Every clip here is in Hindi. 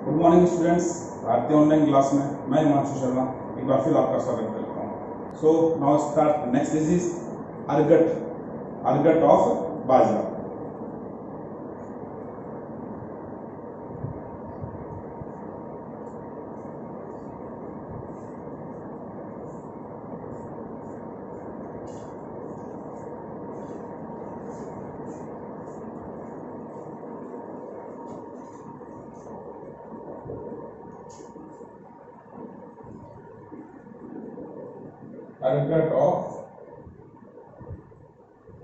गुड मॉर्निंग स्टूडेंट्स, भारतीय ऑनलाइन क्लास में मैं हिमांशु शर्मा एक बार फिर आपका स्वागत करता हूँ। So now start next disease ergot, ergot of बाजरा। अर्गट ऑफ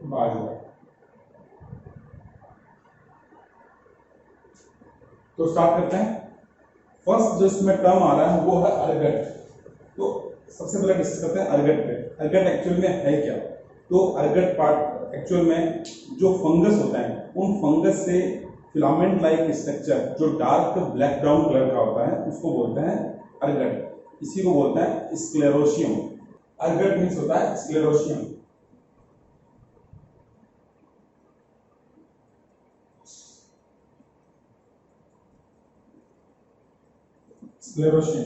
बाजरा। तो स्टार्ट करते हैं। फर्स्ट जो इसमें टर्म आ रहा है वो है अर्गट। तो सबसे पहले डिस्कस करते हैं अर्गट पे। अर्गट एक्चुअल में है क्या? तो अर्गट पार्ट एक्चुअल में जो फंगस होता है उन फंगस से फिलामेंट लाइक स्ट्रक्चर जो डार्क ब्लैक ब्राउन कलर का होता है उसको बोलते हैं अर्गट। इसी को बोलते हैं स्क्लेरोशियम। अर्गट मीन्स होता है स्क्लेरोशियम। स्क्लेरोशियम।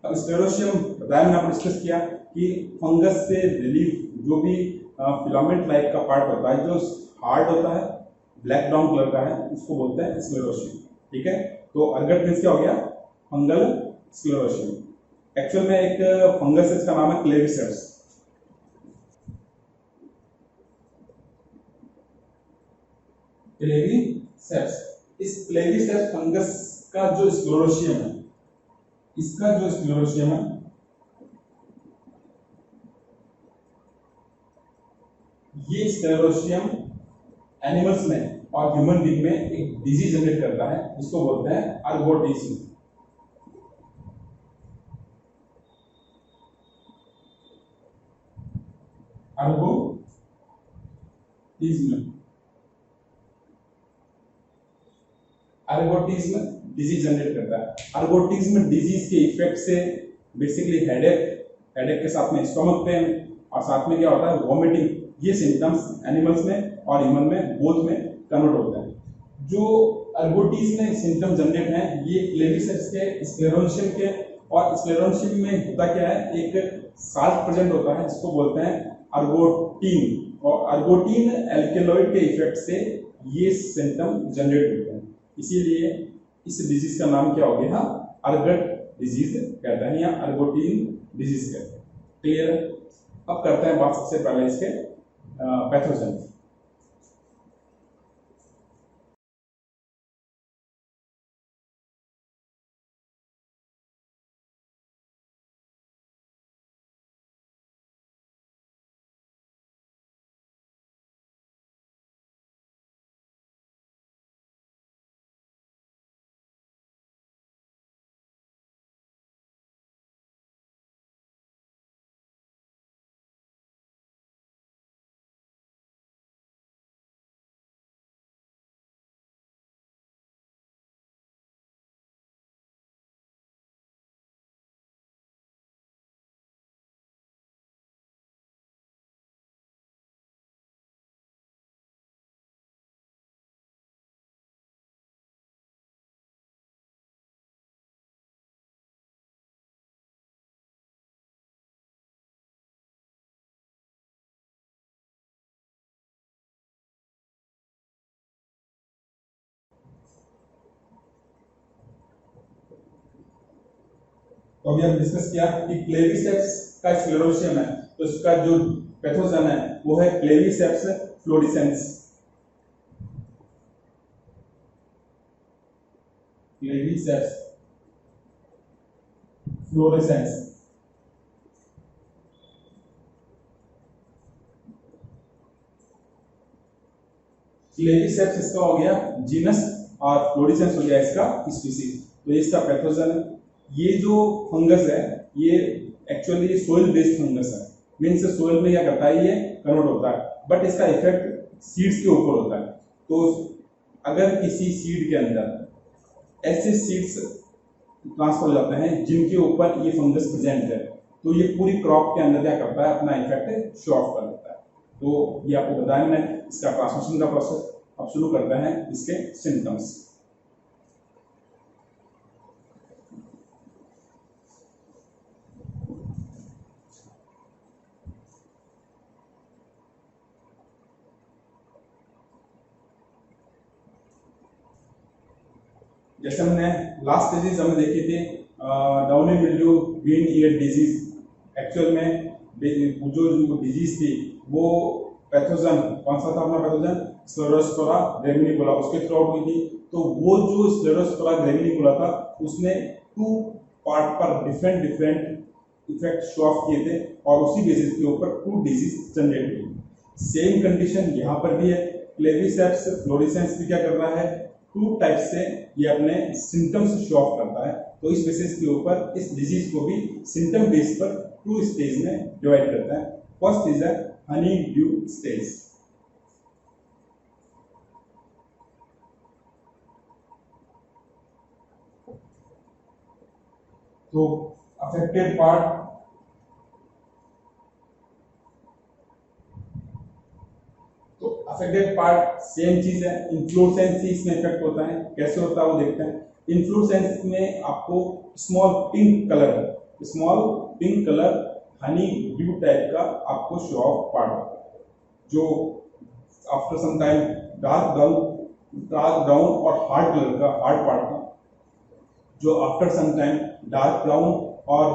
अब स्क्लेरोशियम बताया मैंने, आपको डिस्कस किया कि फंगस से रिलीफ जो भी फिलामेंट लाइक का पार्ट होता है जो हार्ड होता है ब्लैक ब्राउन कलर का है उसको बोलते हैं स्क्लेरोशियम। ठीक है, तो अर्गट मीन्स क्या हो गया? फंगल स्क्लेरोशियम। एक्चुअल में एक फंगस है, इसका नाम है क्लेविसेप्स। क्लेविसेप्स। इस क्लेविसेप्स फंगस का जो स्क्लेरोशियम है, इसका जो स्क्लेरोशियम है ये स्क्लेरोशियम एनिमल्स में और ह्यूमन बीइंग में एक डिजीज जनरेट करता है जिसको बोलते हैं ergotism. Ergotism. Ergotism disease generate करता है। अर्गोटिज्म डिजीज के इफेक्ट से बेसिकली हेडेक के साथ में स्टमक पेन और साथ में क्या होता है वॉमिटिंग, ये सिम्टम्स एनिमल्स में और ह्यूमन में बोथ में कन्वर्ट होते हैं। जो अर्गोटिज्म सिम्टम जनरेट हैं ये क्लेविसेप्स के स्क्लेरोशियम के, और स्क्लेरोशियम में होता क्या है, एक साल्ट प्रेजेंट होता है जिसको बोलते हैं अर्गोटीन, और अर्गोटीन एल्केलॉइड के इफेक्ट से ये सिम्टम जनरेट होते हैं। इसीलिए इस डिजीज का नाम क्या हो गया? अर्गट डिजीज कहते हैं या अर्गोटीन डिजीज कहते हैं। क्लियर? अब करते हैं बात सबसे पहले इसके पैथोजन। तो अभी हम डिस्कस किया कि क्लेविसेप्स का स्क्लेरोशियम है, तो इसका जो पैथोजन है वो है Claviceps fluorescence. Claviceps fluorescence. Claviceps इसका हो गया जीनस और फ्लोरेसेंस हो गया इसका स्पीसीज। तो ये इसका पैथोजन है। ये जो फंगस है ये एक्चुअली सोइल बेस्ड फंगस है, मीन्स सोइल में क्या करता है ये कन्वर्ट होता है, बट इसका इफेक्ट सीड्स के ऊपर होता है। तो अगर किसी सीड के अंदर ऐसे सीड्स ट्रांसफर हो जाते हैं जिनके ऊपर ये फंगस प्रेजेंट है तो ये पूरी क्रॉप के अंदर क्या करता है, अपना इफेक्ट शो ऑफ कर देता है। तो ये आपको बताया मैंने इसका ट्रांसमिशन का प्रोसेस। अब शुरू करते हैं इसके सिम्टम्स। जैसे हमने लास्ट डिजीज हमने देखी थी downy mildew green ear disease. Actual में जो डिजीज थी वो पैथोजन कौन सा था अपना पैथोजन, स्क्लेरोस्पोरा ग्रेमिनिकुला, उसके थ्रू हुई थी। तो वो जो स्क्लेरोस्पोरा ग्रेमिनिकुला था उसने 2 पार्ट पर different different effect show off किए थे और उसी बेसिस के ऊपर 2 डिजीज जनरेट हुई। सेम कंडीशन यहाँ पर भी है। क्लेविसेप्स फ्लोरेसेंस भी क्या कर रहा है, 2 टाइप से ये अपने सिम्टम्स शो ऑफ करता है। तो इस बेसिस के ऊपर इस डिजीज को भी सिम्टम बेस पर 2 स्टेज में डिवाइड करता है। फर्स्ट इज है हनी ड्यू स्टेज। तो affected part affected part same चीज है, इन्फ्लोरेसेंस इसमें इफेक्ट होता है। कैसे होता है वो देखते हैं। इन्फ्लोरेसेंस में आपको small pink colour honeydew type का आपको शो ऑफ पार्ट होता है, जो after some time dark brown और हार्ड कलर का हार्ड पार्ट का, जो after some time dark brown और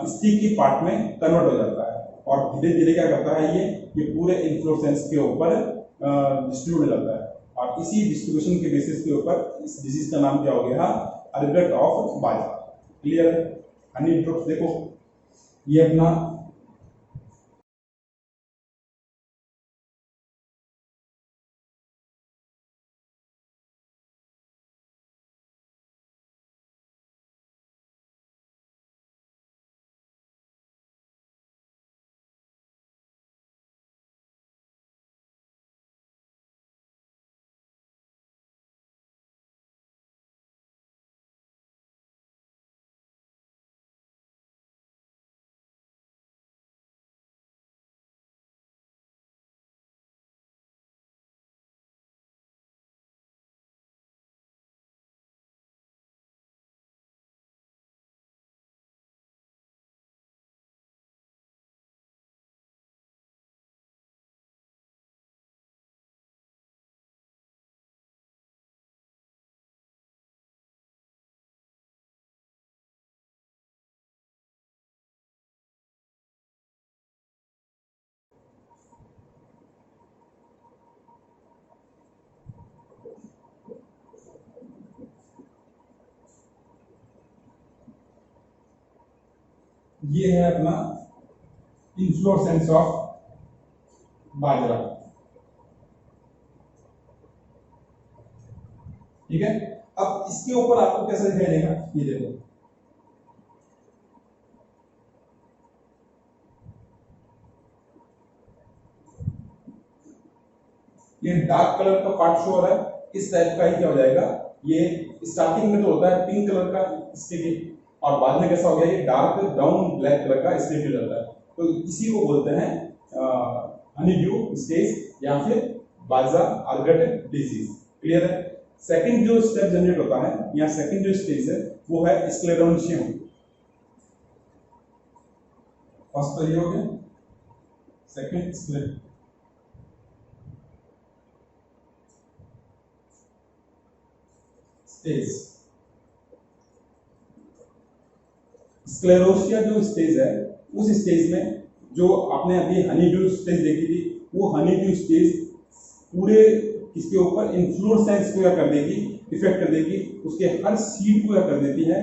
स्टिकी पार्ट में कन्वर्ट हो जाता है और धीरे धीरे क्या करता है ये पूरे इन्फ्लोरेसेंस के ऊपर डिस्ट्रीब्यूट हो जाता है। और इसी डिस्ट्रीब्यूशन के बेसिस के ऊपर इस डिजीज का नाम क्या हो गया, अर्गट ऑफ बाजा। क्लियर है। हनी ड्रॉप्स देखो ये अपना ये है अपना इन्फ्लोरेसेंस ऑफ बाजरा। ठीक है। अब इसके ऊपर आपको कैसा दिखाई देगा, ये देखो ये डार्क कलर का पार्ट शो हो रहा है। इस टाइप का ही क्या हो जाएगा, ये स्टार्टिंग में तो होता है पिंक कलर का स्टिकी और बाद में कैसा हो गया ये डार्क ब्राउन ब्लैक कलर का स्टिकी हो जाता है। तो इसी को बोलते हैं हनी ड्यू स्टेज या फिर बाजा अर्गट डिजीज। क्लियर है। सेकंड जो स्टेप जनरेट होता है या सेकंड जो स्टेज है वो है स्क्लेरोशियम। फर्स्ट तो ये हो गया, सेकंड स्टेज। स्क्लेरोशिया जो स्टेज है उस स्टेज में जो आपने अभी हनी ड्यू स्टेज देखी थी वो हनी ड्यू स्टेज पूरे इसके ऊपर इन्फ्लोरेसेंस को क्या कर देगी, इफेक्ट कर देगी, उसके हर सीड को क्या कर देती है।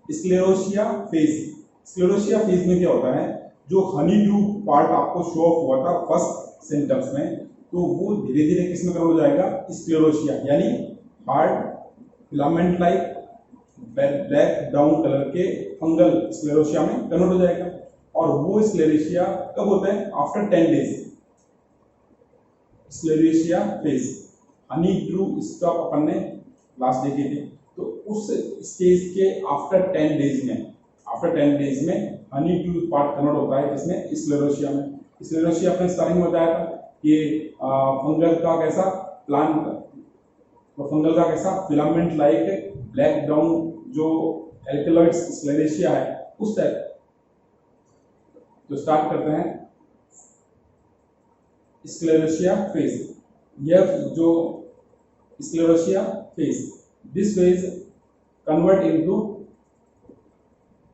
स्क्लेरोशिया फेज में क्या होता है, जो हनी ड्यू पार्ट आपको शो ऑफ हुआ था फर्स्ट सिम्टम्स में, तो वो धीरे धीरे किस में कन्वर्ट हो जाएगा, स्क्लेरोशिया यानी hard filament like black brown colour के फंगल स्क्लेरोशिया में कन्वर्ट हो जाएगा। और वो स्क्लेरोशिया कब होता है, after 10 days. Sclerotia phase honey dew stop अपन ने लास्ट देखी थी, तो उस स्टेज के आफ्टर 10 डेज में हनी ड्यू पार्ट कन्वर्ट होता है जिसमें स्क्लेरोशिया में। स्क्लेरोशिया अपने स्टार्टिंग में बताया था कि फंगल का कैसा प्लांट, तो फंगल का कैसा फिलामेंट लाइक ब्लैक ब्राउन जो एल्कलॉइड स्क्लेरोशिया है उस टाइप। तो स्टार्ट करते हैं। स्क्लेरोशिया फेज, यह जो स्क्लेरोशिया phase, this phase convert into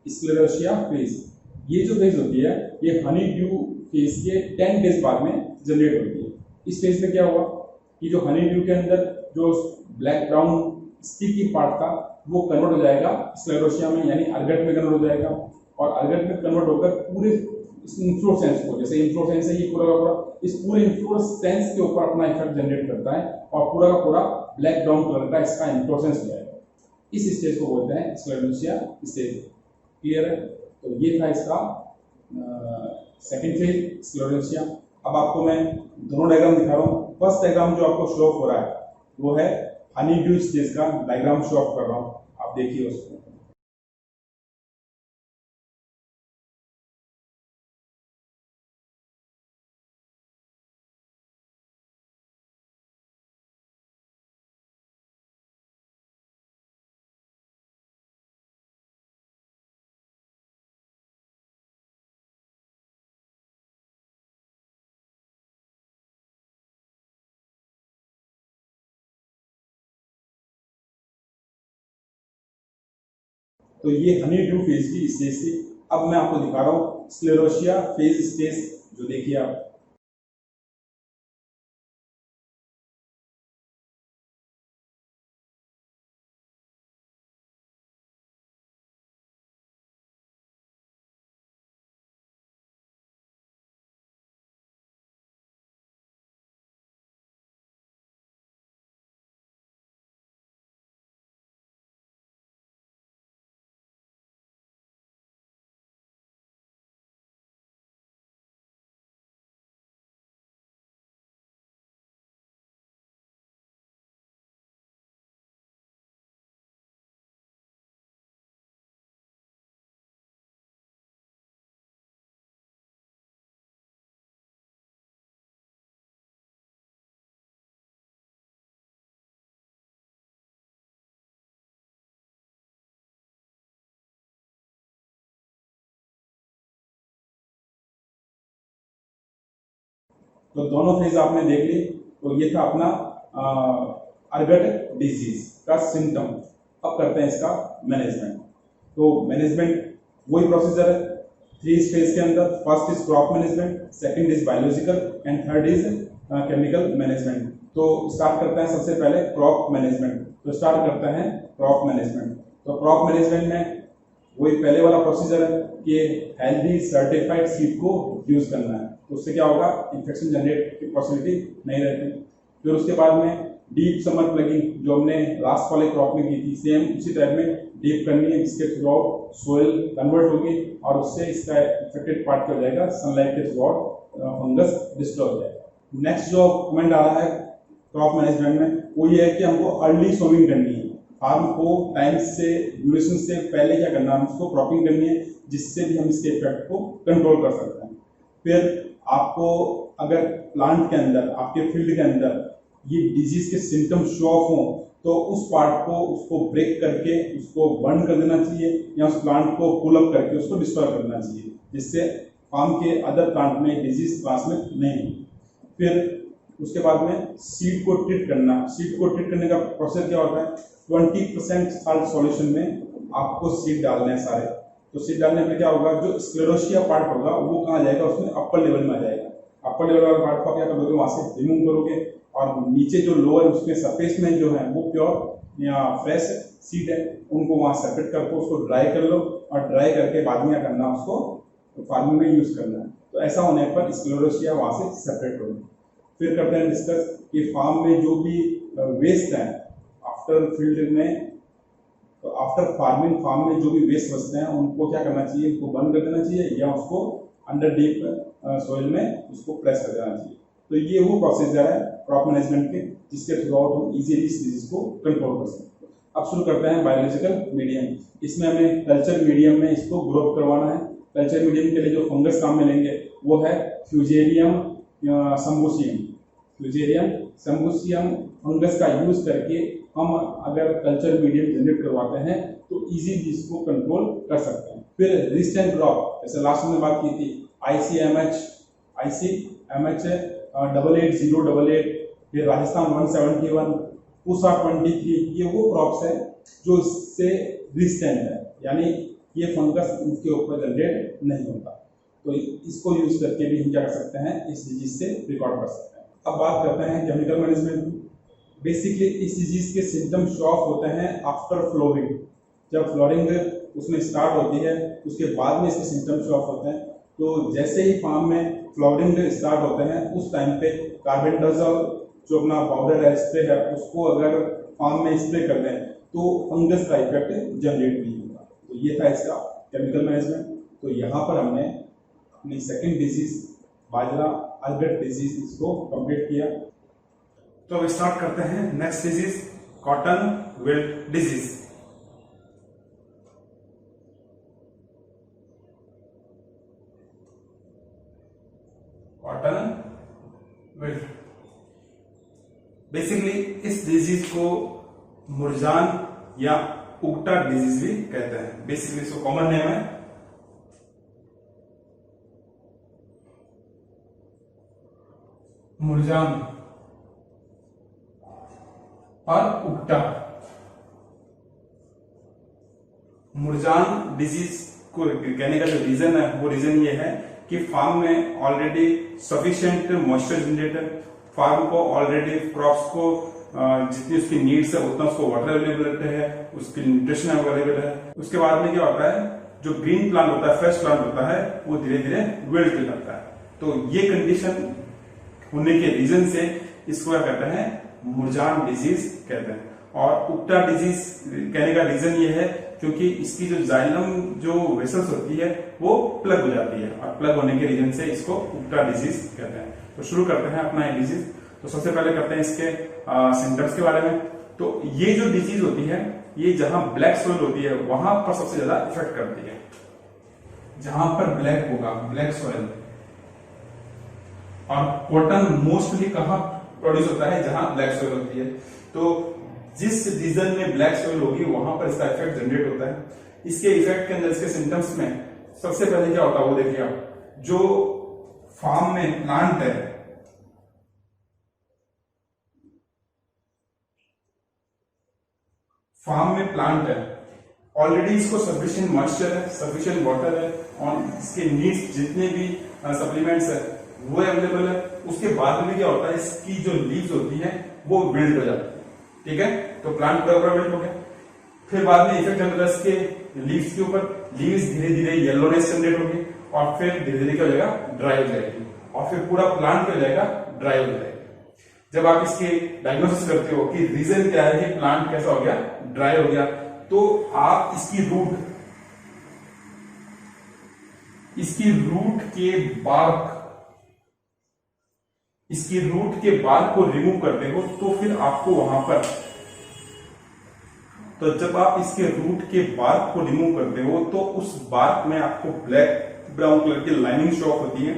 स्क्लेरोशिया phase. ये जो फेज होती है ये हनी ड्यू फेज के 10 डेज बाद में जनरेट होती है। इस फेज में क्या हुआ कि जो हनी ड्यू के अंदर जो ब्लैक ब्राउन स्टिकी पार्ट था वो कन्वर्ट हो जाएगा स्क्लेरोशिया में, यानी अर्गट में कन्वर्ट हो जाएगा, और अर्गट में कन्वर्ट होकर पूरे इन्फ्लोरेसेंस को, जैसे इन्फ्लोरेसेंस है ये पूरा का पूरा, इस पूरे इन्फ्लोरेसेंस के ऊपर अपना इफेक्ट जनरेट करता है और पूरा का पूरा ब्लैक ब्राउन कलर का इसका इन्फ्लोरेसेंस हो जाएगा। इस स्टेज को बोलते हैं स्क्लेरोशिया स्टेज। क्लियर है? तो ये था इसका सेकंड फेज स्क्लेरोशिया। अब आपको मैं दोनों डायग्राम दिखा रहा हूँ। फर्स्ट डायग्राम जो आपको शो हो रहा है वो है हनी ड्यू स्टेज का डायग्राम शो ऑफ कर रहा हूँ, आप देखिए उसको। तो ये हनी ड्यू फेज की स्टेज थी। अब मैं आपको दिखा रहा हूँ स्क्लेरोशिया फेज स्टेज, जो देखिए आप। तो दोनों फेज आपने देख ली। तो ये था अपना अर्गट डिजीज का सिम्टम। अब करते हैं इसका मैनेजमेंट। तो मैनेजमेंट वही प्रोसीजर है 3 स्टेज के अंदर। First is crop management, second is biological and third is chemical management. तो स्टार्ट करते हैं सबसे पहले क्रॉप मैनेजमेंट। तो स्टार्ट करते हैं क्रॉप मैनेजमेंट। तो क्रॉप मैनेजमेंट में वही पहले वाला प्रोसीजर है कि हेल्दी सर्टिफाइड सीड को यूज करना है। तो उससे क्या होगा, इन्फेक्शन जनरेट की पॉसिबिलिटी नहीं रहती। फिर उसके बाद में डीप समर प्लगिंग जो हमने लास्ट वाले क्रॉप में की थी, सेम उसी टाइप में डीप करनी है, जिसके थ्रू आउट सोइल कन्वर्ट होगी और उससे इसका इफेक्टेड पार्ट क्या हो जाएगा, सनलाइट के थ्रू आउट फंगस डिस्ट्रॉय हो जाएगा। नेक्स्ट जो कमेंट आ रहा है क्रॉप मैनेजमेंट में वो ये है कि हमको अर्ली सोविंग करनी है। फार्म को टाइम से ड्यूरेशन से पहले क्या करना है, उसको क्रॉपिंग करनी है, जिससे भी हम इसके इफेक्ट को कंट्रोल कर सकते हैं। फिर आपको अगर प्लांट के अंदर, आपके फील्ड के अंदर ये डिजीज के सिम्टम शो ऑफ हो तो उस पार्ट को उसको ब्रेक करके उसको बर्न कर देना चाहिए या उस प्लांट को पुल अप करके उसको डिस्ट्रॉय करना चाहिए, जिससे फार्म के अदर प्लांट में डिजीज ट्रांसमिट नहीं हो। फिर उसके बाद में सीड को ट्रीट करना। सीड को ट्रीट करने का प्रोसेस क्या होता है, 20% साल्ट सॉल्यूशन में आपको सीड डालने हैं सारे। तो सीड डालने में क्या होगा, जो स्क्लेरोशिया पार्ट होगा वो कहाँ जाएगा, उसमें अपर लेवल में आ जाएगा। अपर लेवल वाला पार्ट को क्या करोगे, वहां से रिमूव करोगे और नीचे जो लोअर उसमें सरफेस में जो है वो प्योर या फ्रेश सीड है, उनको वहां सेपरेट करके उसको ड्राई कर लो और ड्राई करके बाद में क्या करना, उसको फार्मिंग में यूज करना है। तो ऐसा होने पर स्क्लेरोशिया वहां से सेपरेट होगी। फिर करते हैं डिस्कस कि फार्म में जो भी वेस्ट है आफ्टर फील्ड में, तो आफ्टर फार्मिंग फार्म में जो भी वेस्ट बचते हैं उनको क्या करना चाहिए, उनको बंद कर देना चाहिए या उसको अंडर डीप सोइल में उसको प्रेस कर देना चाहिए। तो ये वो प्रोसीजर है क्रॉप मैनेजमेंट के, जिसके थ्रू आउट हम इजीली इस डिजीज को कंट्रोल कर सकते हैं। अब शुरू करते हैं बायोलॉजिकल मीडियम। इसमें हमें कल्चर मीडियम में इसको ग्रो करवाना है। कल्चर मीडियम के लिए जो फंगस काम में लेंगे वो है फ्यूजेरियम सम्बूसियम। फ्यूजेरियम सम्बूसियम फंगस का यूज करके हम अगर कल्चर मीडियम जनरेट करवाते हैं तो इजीली इसको कंट्रोल कर सकते हैं। फिर रेजिस्टेंट क्रॉप, जैसे लास्ट में बात की थी ICMH 88,088, फिर राजस्थान 171, पूसा 23, ये वो क्रॉप्स है जो इससे रिस्टेंट है, यानी ये फंगस इनके ऊपर जनरेट नहीं होता। तो इसको यूज करके भी हम क्या कर सकते हैं, इस डिजीज से रिकॉर्ड कर सकते हैं। अब बात करते हैं केमिकल मैनेजमेंट। बेसिकली इस डिजीज के सिम्टम्स शो ऑफ होते हैं आफ्टर फ्लोरिंग। जब फ्लोरिंग उसमें स्टार्ट होती है उसके बाद में इसके सिम्टम्स शो ऑफ होते हैं। तो जैसे ही फार्म में फ्लोरिंग स्टार्ट होते हैं उस टाइम पे कार्बेंडाजोल जो अपना पाउडर है, स्प्रे है, उसको अगर फार्म में स्प्रे कर दें तो फंगस का इफेक्ट जनरेट नहीं होगा। तो ये था इसका केमिकल मैनेजमेंट। तो यहाँ पर हमने अपनी सेकंड डिजीज बाजरा अल्ब्रेक्ट डिजीज इसको कंप्लीट किया। तो अब स्टार्ट करते हैं next disease, cotton wilt disease. Cotton wilt, basically इस डिजीज को मुरझान या उगटा डिजीज भी कहते हैं। बेसिकली इसको कॉमन नेम है मुरझान और उगटा। मुरझान डिजीज को कहने का जो रीजन है वो रीजन ये है कि फार्म में already sufficient moisture generator, farm को ऑलरेडी क्रॉप्स को जितनी उसकी नीड्स है उतना उसको वाटर अवेलेबल है, उसकी न्यूट्रिशन अवेलेबल है। उसके बाद में क्या होता है, जो ग्रीन प्लांट होता है, फ्रेश प्लांट होता है, वो धीरे धीरे विल्ट हो जाता है। तो ये कंडीशन होने के रीजन से इसको क्या कहते हैं, मुरझान डिजीज कहते हैं। और उगटा डिजीज कहने का रीजन ये है क्योंकि इसकी जो जाइलम जो वेसल्स होती है वो प्लग हो जाती है, और प्लग होने के रीजन से इसको उगटा डिजीज कहते हैं। तो शुरू करते हैं अपना ये डिजीज। तो सबसे पहले करते हैं इसके सिम्टम्स के बारे में। तो ये जो डिजीज होती है ये जहां ब्लैक सोइल होती है वहां पर सबसे ज्यादा इफेक्ट करती है। जहां पर ब्लैक होगा, ब्लैक सोइल। और कॉटन मोस्टली कहां प्रोड्यूस होता है, जहां ब्लैक सोइल होती है। तो जिस रीजन में ब्लैक सोइल होगी वहां पर इसका इफेक्ट जनरेट होता है। इसके इफेक्ट के अंदर, इसके सिम्टम्स में सबसे पहले क्या होता है वो देखिए आप, जो फार्म में प्लांट है, फार्म में प्लांट है, ऑलरेडी इसको सफिशिएंट मॉइस्चर है, सफिशिएंट वाटर है, और इसके नीड्स जितने भी सप्लीमेंट्स है वो अवेलेबल है। उसके बाद में क्या होता है, इसकी जो लीव्स होती है वो विल्ट हो जाती है। ठीक है, तो प्लांट पूरा विल्ट हो गया। फिर बाद में इफेक्ट जनरेट इसके लीव्स के ऊपर, लीव्स धीरे धीरे येलोनेस जनरेट होगी, और फिर धीरे धीरे क्या हो जाएगा, ड्राई हो जाएगी, और फिर पूरा प्लांट क्या हो जाएगा, ड्राई हो जाएगा। जब आप इसके डायग्नोसिस करते हो कि रीजन क्या है कि प्लांट कैसा हो गया, ड्राई हो गया, तो आप इसकी रूट के बार्क को रिमूव करते हो, तो फिर आपको वहां पर, तो जब आप इसके रूट के बार्क को रिमूव करते हो तो उस बार्क में आपको ब्लैक ब्राउन कलर की लाइनिंग शो ऑफ होती है।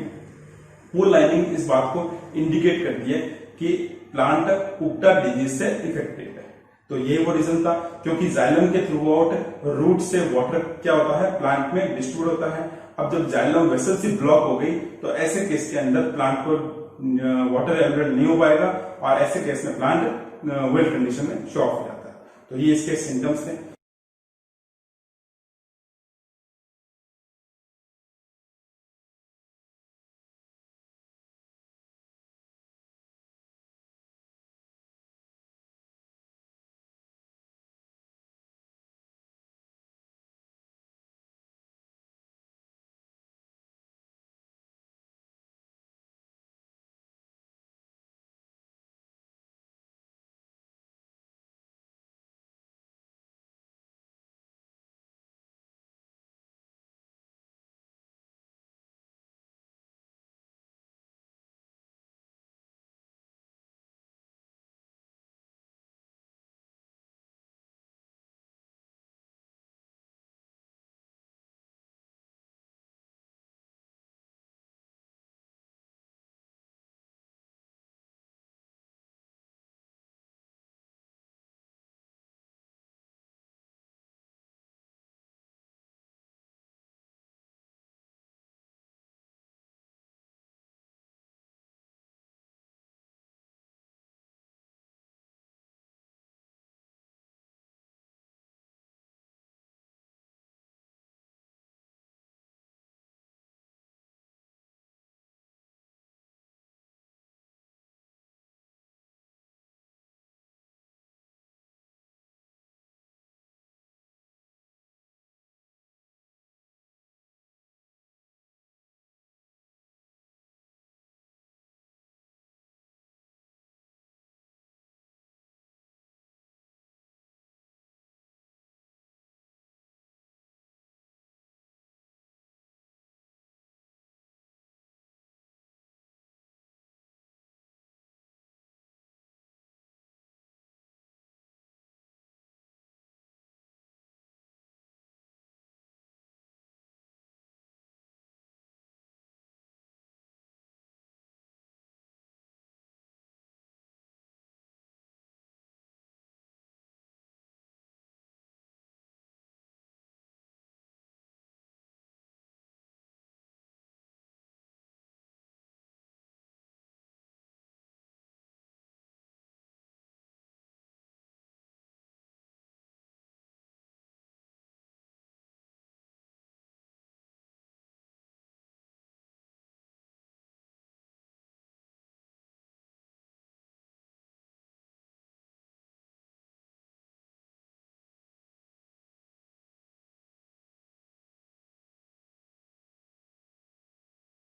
वो लाइनिंग इस बात को इंडिकेट करती है कि प्लांट उगटा डिजीज से इफेक्टेड है। तो ये वो रीजन था, क्योंकि जाइलम के थ्रू आउट रूट से वाटर क्या होता है, प्लांट में डिस्ट्रीब्यूट होता है। अब जब जाइलम वेसल से ब्लॉक हो गई तो ऐसे केस के अंदर प्लांट को वाटर अवेलेबल नहीं हो पाएगा, और ऐसे केस में प्लांट विल्ट कंडीशन में शो ऑफ हो जाता है। तो ये इसके सिम्टम्स थे।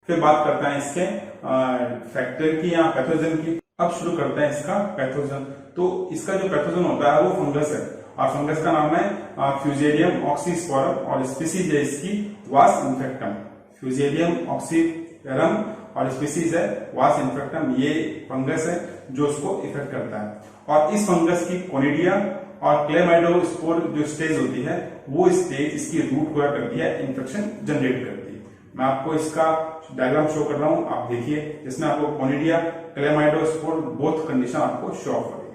फिर बात करते हैं इसके फैक्टर की या पैथोजन की। अब शुरू करते हैं इसका पैथोजन। तो इसका जो पैथोजन होता है वो फंगस है, और फंगस का नाम है फ्यूजेरियम ऑक्सीस्पोरम, और स्पीसीज है इसकी वास इन्फेक्टम। फ्यूजेरियम ऑक्सीस्पोरम और स्पीसीज है वास इन्फेक्टम। ये फंगस है जो उसको इफेक्ट करता है, और इस फंगस की कोनिडिया और क्लेमाइडोस्पोर जो स्टेज होती है वो स्टेज इसकी रूट हुआ करती है, इन्फेक्शन जनरेट करती है। मैं आपको इसका डायग्राम शो कर रहा हूं, आप देखिए, जिसमें आपको कोनिडिया, क्लेमाइडोस्पोर बोथ कंडीशन आपको शो ऑफ हो रही है।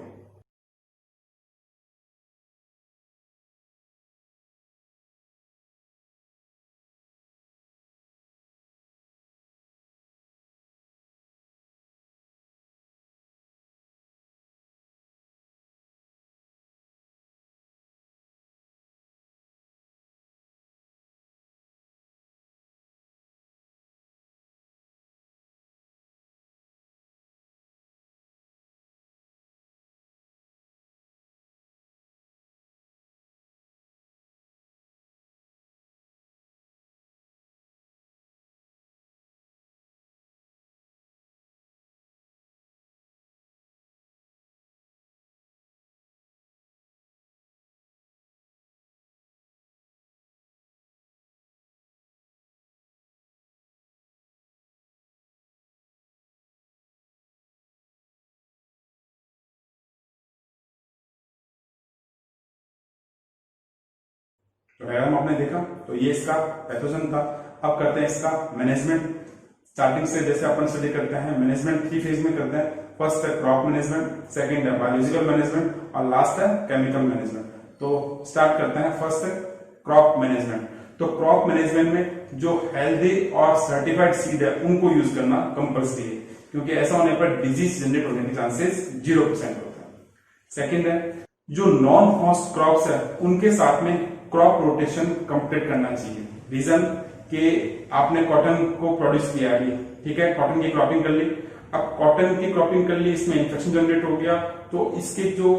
तो डायग्राम आपने देखा, तो ये इसका पैथोजन था। अब करते हैं इसका मैनेजमेंट। स्टार्टिंग से जैसे अपन स्टडी करते हैं, मैनेजमेंट 3 फेज में करते हैं। फर्स्ट है क्रॉप मैनेजमेंट, सेकंड है बायोलॉजिकल मैनेजमेंट, और लास्ट है केमिकल मैनेजमेंट। तो स्टार्ट करते हैं। फर्स्ट है क्रॉप मैनेजमेंट। तो क्रॉप मैनेजमेंट में जो हेल्दी और सर्टिफाइड सीड है उनको यूज करना कंपल्सरी है, क्योंकि ऐसा होने पर डिजीज जनरेट होने के चांसेस 0% होता है। सेकंड है जो नॉन हॉस्ट क्रॉप्स है उनके साथ में क्रॉप रोटेशन कंप्लीट करना चाहिए। रीजन कि आपने कॉटन को प्रोड्यूस किया अभी, ठीक है, कॉटन की क्रॉपिंग कर ली। अब कॉटन की क्रॉपिंग कर ली, इसमें इन्फेक्शन जनरेट हो गया, तो इसके जो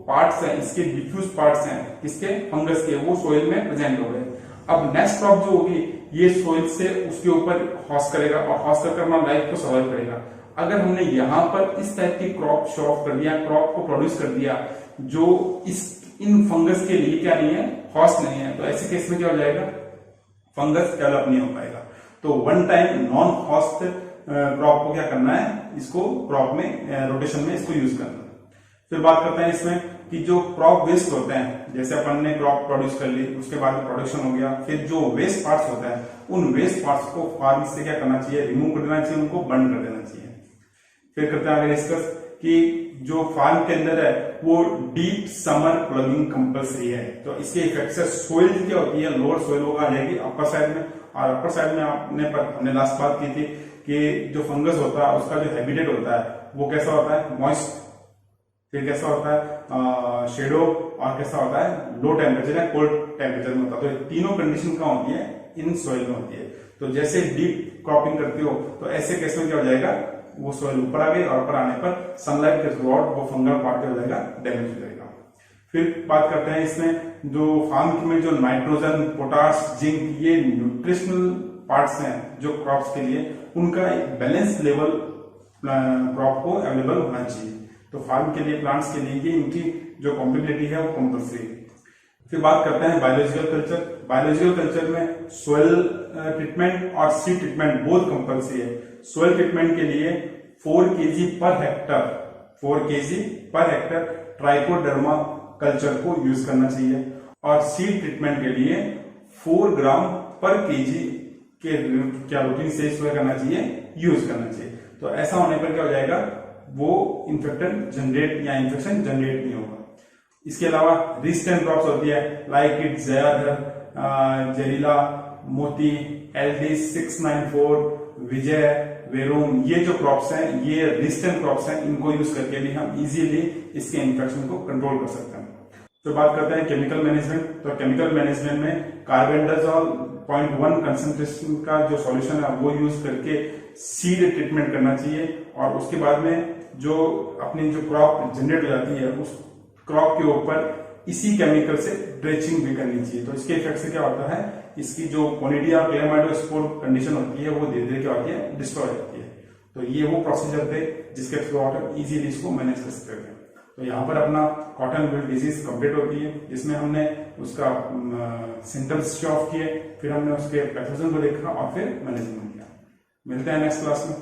पार्ट्स हैं, इसके डिफ्यूज पार्ट्स हैं इसके फंगस के, वो सोइल में प्रेजेंट हो गए। अब नेक्स्ट क्रॉप जो होगी ये सोइल से उसके ऊपर हॉस्ट करेगा, और हॉस्ट कर अपना लाइफ को सर्वाइव करेगा। अगर हमने यहाँ पर इस टाइप की क्रॉप शो ऑफ कर दिया, क्रॉप को प्रोड्यूस कर दिया जो इन फंगस के लिए क्या नहीं है, हॉस्ट नहीं है, तो ऐसे केस में क्या हो जाएगा, फंगस डेवलप नहीं हो पाएगा। तो one time non host crop को क्या करना है, इसको क्रॉप में रोटेशन में इसको यूज करना है। फिर बात करते हैं इसमें कि जो क्रॉप वेस्ट होते हैं, जैसे अपन ने क्रॉप प्रोड्यूस कर ली, उसके बाद प्रोडक्शन हो गया, फिर जो वेस्ट पार्ट्स होता है उन वेस्ट पार्ट्स को फार्म से क्या करना चाहिए, रिमूव कर देना चाहिए, उनको बर्न कर देना चाहिए। फिर करते हैं आगे डिस्कस कि जो फार्म के अंदर है वो डीप समर प्लगिंग कंपल्सरी है। तो इसके इफेक्ट से सोइल क्या होती है, लोअर सोइल वो आ जाएगी अपर साइड में, और अपर साइड में हमने लास्ट बात की थी कि जो फंगस होता है उसका जो हैबिटेट होता है वो कैसा होता है, मॉइस्ट, फिर कैसा होता है शेडो, और कैसा होता है लो टेम्परेचर या कोल्ड टेम्परेचर में होता है। तो तीनों कंडीशन कहाँ होती है, इन सोइल में होती है। तो जैसे डीप क्रॉपिंग करते हो तो ऐसे केस में क्या हो जाएगा, वो सोइल ऊपर आ गई, और ऊपर आने पर सनलाइट के थ्रू आउट वो फंगल पार्ट हो जाएगा, डैमेज हो जाएगा। फिर बात करते हैं इसमें जो फार्म में जो नाइट्रोजन, पोटाश, जिंक, ये न्यूट्रिशनल पार्ट्स हैं जो क्रॉप्स के लिए, उनका एक बैलेंस लेवल क्रॉप को अवेलेबल होना चाहिए। तो फार्म के लिए, प्लांट्स के लिए ये इनकी जो कॉम्पेबिलिटी है वो कंपल्सरी है। फिर बात करते हैं बायोलॉजिकल कल्चर। बायोलॉजिकल कल्चर में सोइल ट्रीटमेंट और सीड ट्रीटमेंट बोथ कंपल्सरी है। सोइल ट्रीटमेंट के लिए 4 kg per hectare trichoderma culture को यूज करना चाहिए, और सीड ट्रीटमेंट के लिए 4 ग्राम पर kg के क्या रूटीन से इसको करना चाहिए, यूज करना चाहिए। तो ऐसा होने पर क्या हो जाएगा, वो इन्फेक्शन जनरेट या इन्फेक्शन जनरेट नहीं होगा। इसके अलावा रेजिस्टेंट क्रॉप्स होती है लाइक इट जयाधर, जरीला, मोती, LD 694, विजय, वेरूम, ये जो क्रॉप्स हैं ये रेजिस्टेंट क्रॉप्स हैं, इनको यूज करके भी हम इजीली इसके इन्फेक्शन को कंट्रोल कर सकते हैं। तो बात करते हैं केमिकल मैनेजमेंट। तो केमिकल मैनेजमेंट में कार्बेंडाजोल 0.1 कंसंट्रेशन का जो सॉल्यूशन है वो यूज करके सीड ट्रीटमेंट करना चाहिए, और उसके बाद में जो अपनी जो क्रॉप जनरेट हो जाती है उस क्रॉप के ऊपर इसी केमिकल से ड्रेचिंग भी करनी चाहिए। तो इसके इफेक्ट से क्या होता है, इसकी जो कोनिडिया क्लेमाइडोस्पोर कंडीशन होती है वो धीरे धीरे क्या होती है, डिस्ट्रॉय होती है। तो ये वो प्रोसीजर थे जिसके थ्रू आप इजीली इसको मैनेज कर सकते हैं। तो यहाँ पर अपना कॉटन विल्ट डिजीज कंप्लीट होती है, जिसमें हमने उसका सिम्टम्स शो ऑफ किए, फिर हमने उसके पैथोजन को देखा और फिर मैनेजमेंट किया। मिलते हैं नेक्स्ट क्लास में।